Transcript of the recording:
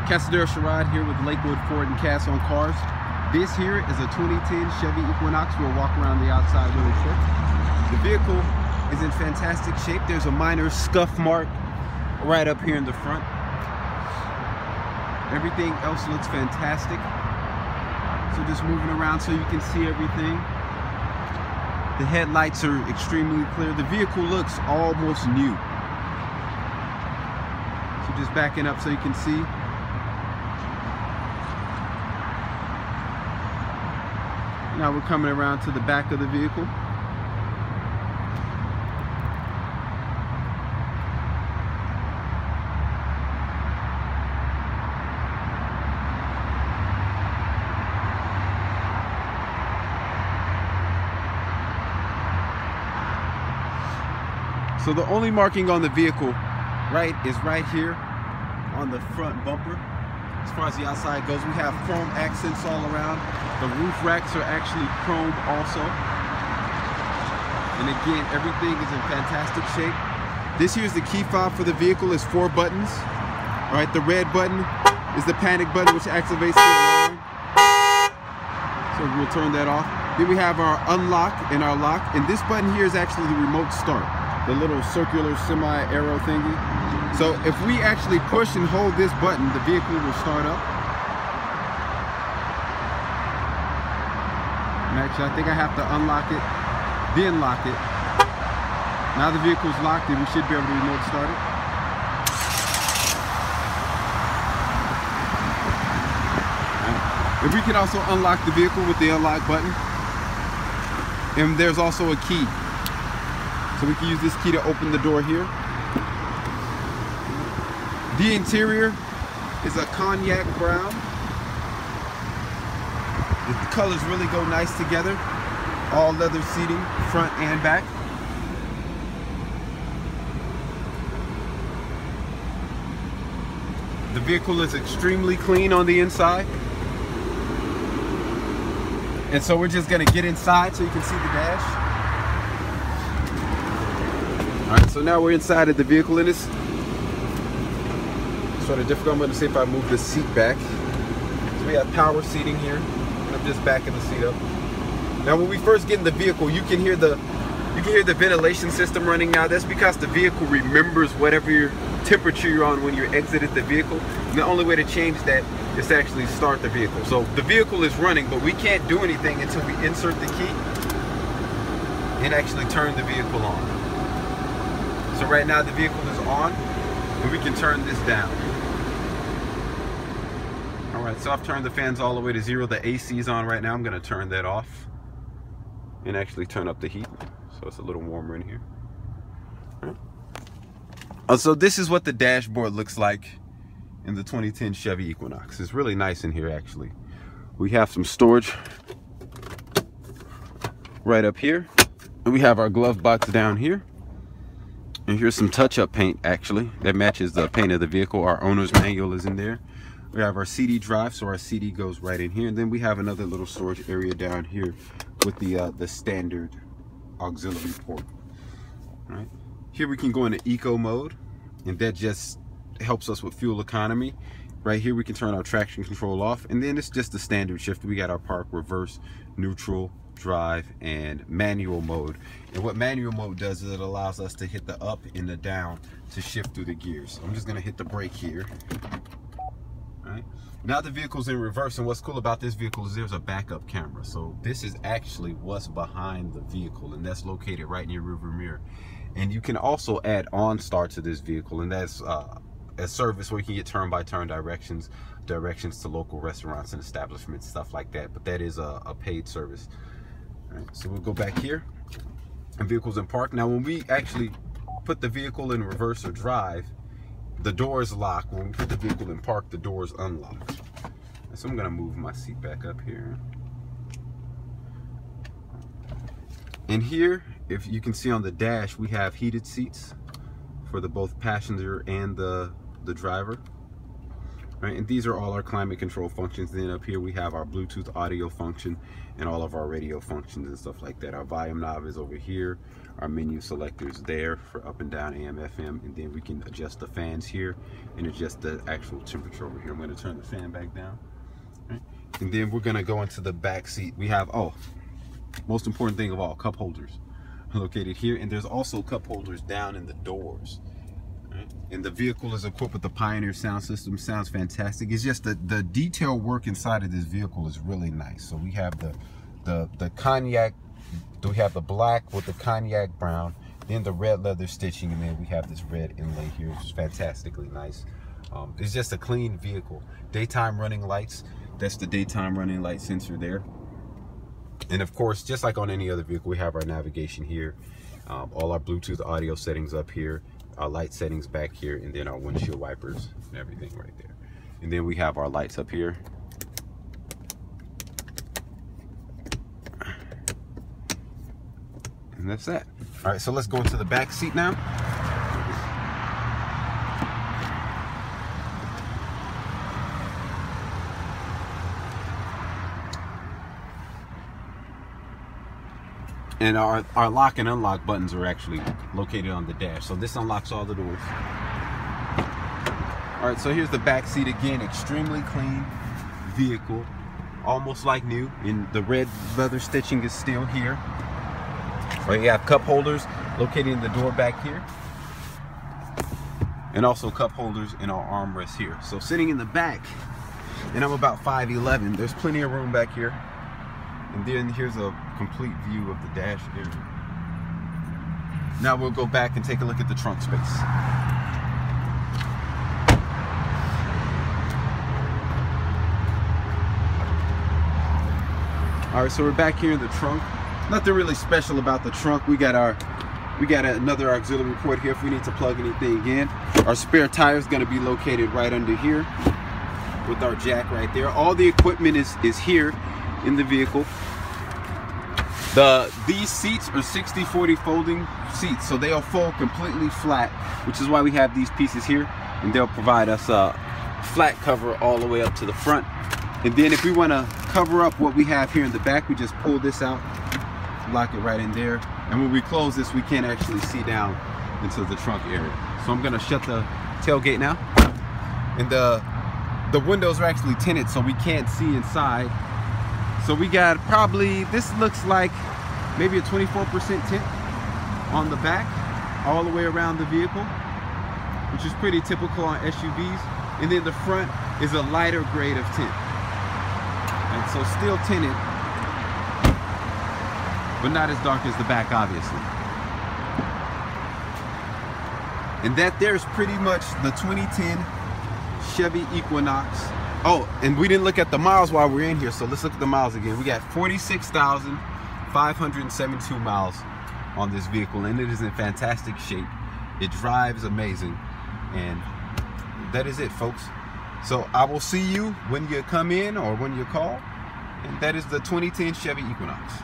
Casadero Sherrod here with Lakewood Ford and Cass on Cars. This here is a 2010 Chevy Equinox. We'll walk around the outside really quick. The vehicle is in fantastic shape. There's a minor scuff mark right up here in the front. Everything else looks fantastic. So just moving around so you can see everything. The headlights are extremely clear. The vehicle looks almost new. So just backing up so you can see. Now we're coming around to the back of the vehicle. So the only marking on the vehicle is right here on the front bumper. As far as the outside goes, we have chrome accents all around. The roof racks are actually chrome also. And again, everything is in fantastic shape. This here's the key fob for the vehicle. Is 4 buttons. All right, the red button is the panic button, which activates the alarm. So we'll turn that off. Then we have our unlock and our lock. And this button here is actually the remote start. The little circular semi-arrow thingy. So if we actually push and hold this button, the vehicle will start up. And actually, I think I have to unlock it, then lock it. Now the vehicle's locked and we should be able to remote start it. And we can also unlock the vehicle with the unlock button. And there's also a key. So we can use this key to open the door here. The interior is a cognac brown. The colors really go nice together. All leather seating, front and back. The vehicle is extremely clean on the inside. And so we're just gonna get inside so you can see the dash. All right, so now we're inside of the vehicle, and it's sort of difficult. I'm going to see if I move the seat back. So we have power seating here. I'm just backing the seat up. Now, when we first get in the vehicle, you can hear the ventilation system running. Now, that's because the vehicle remembers whatever your temperature you're on when you exited the vehicle. And the only way to change that is to actually start the vehicle. So the vehicle is running, but we can't do anything until we insert the key and actually turn the vehicle on. So right now the vehicle is on, and we can turn this down. All right, so I've turned the fans all the way to 0. The AC is on right now. I'm gonna turn that off and actually turn up the heat, so it's a little warmer in here. All right. So this is what the dashboard looks like in the 2010 Chevy Equinox. It's really nice in here, actually. We have some storage right up here, and we have our glove box down here. And here's some touch-up paint, actually, that matches the paint of the vehicle. Our owner's manual is in there. We have our CD drive, so our CD goes right in here. And then we have another little storage area down here with the standard auxiliary port. All right. Here we can go into eco mode, and that just helps us with fuel economy. Right here we can turn our traction control off, and then it's just the standard shift. We got our park, reverse, neutral, drive, and manual mode. And what manual mode does is it allows us to hit the up and the down to shift through the gears. I'm just gonna hit the brake here. All right, now the vehicle's in reverse, and what's cool about this vehicle is there's a backup camera. So this is actually what's behind the vehicle, and that's located right in your rearview mirror. And you can also add OnStar to this vehicle, and that's a service where you can get turn-by-turn directions to local restaurants and establishments, stuff like that. But that is a paid service. All right, so we'll go back here, and vehicles in park. Now, when we actually put the vehicle in reverse or drive, the door is locked. When we put the vehicle in park, the door is unlocked. So I'm gonna move my seat back up here. And here, if you can see on the dash, we have heated seats for the both passenger and the driver. Right, and these are all our climate control functions. Then up here we have our Bluetooth audio function and all of our radio functions and stuff like that. Our volume knob is over here. Our menu selector is there for up and down, AM, FM, and then we can adjust the fans here and adjust the actual temperature over here. I'm going to turn the fan back down. Right. And then we're going to go into the back seat. We have, most important thing of all, cup holders located here, and there's also cup holders down in the doors. Right. And the vehicle is equipped with the Pioneer sound system. Sounds fantastic. It's just the detail work inside of this vehicle is really nice. So we have the cognac, we have the black with the cognac brown, then the red leather stitching, and then we have this red inlay here, which is fantastically nice. It's just a clean vehicle. Daytime running lights, that's the daytime running light sensor there. And of course, just like on any other vehicle, we have our navigation here, all our Bluetooth audio settings up here, our light settings back here, and then our windshield wipers and everything right there. And then we have our lights up here. And that's that. All right, so let's go into the back seat now. And our lock and unlock buttons are actually located on the dash. So this unlocks all the doors. All right, so here's the back seat again. Extremely clean vehicle, almost like new. And the red leather stitching is still here. Right, you have cup holders located in the door back here. And also cup holders in our armrests here. So sitting in the back, and I'm about 5'11", there's plenty of room back here. And then here's a complete view of the dash area. Now we'll go back and take a look at the trunk space. All right, so we're back here in the trunk. Nothing really special about the trunk. We got another auxiliary port here if we need to plug anything in. Our spare tire is going to be located right under here with our jack right there. All the equipment is here in the vehicle. These seats are 60/40 folding seats, so they'll fold completely flat, which is why we have these pieces here, and they'll provide us a flat cover all the way up to the front. And then if we want to cover up what we have here in the back, we just pull this out, lock it right in there, and when we close this, we can't actually see down into the trunk area. So I'm going to shut the tailgate now, and the windows are actually tinted, so we can't see inside. So we got probably, this looks like maybe a 24% tint on the back, all the way around the vehicle, which is pretty typical on SUVs. And then the front is a lighter grade of tint. And so still tinted, but not as dark as the back, obviously. And that there's pretty much the 2010 Chevy Equinox. Oh, and we didn't look at the miles while we're in here, so let's look at the miles again. We got 46,572 miles on this vehicle, and it is in fantastic shape. It drives amazing, and that is it, folks. So I will see you when you come in or when you call, and that is the 2010 Chevy Equinox.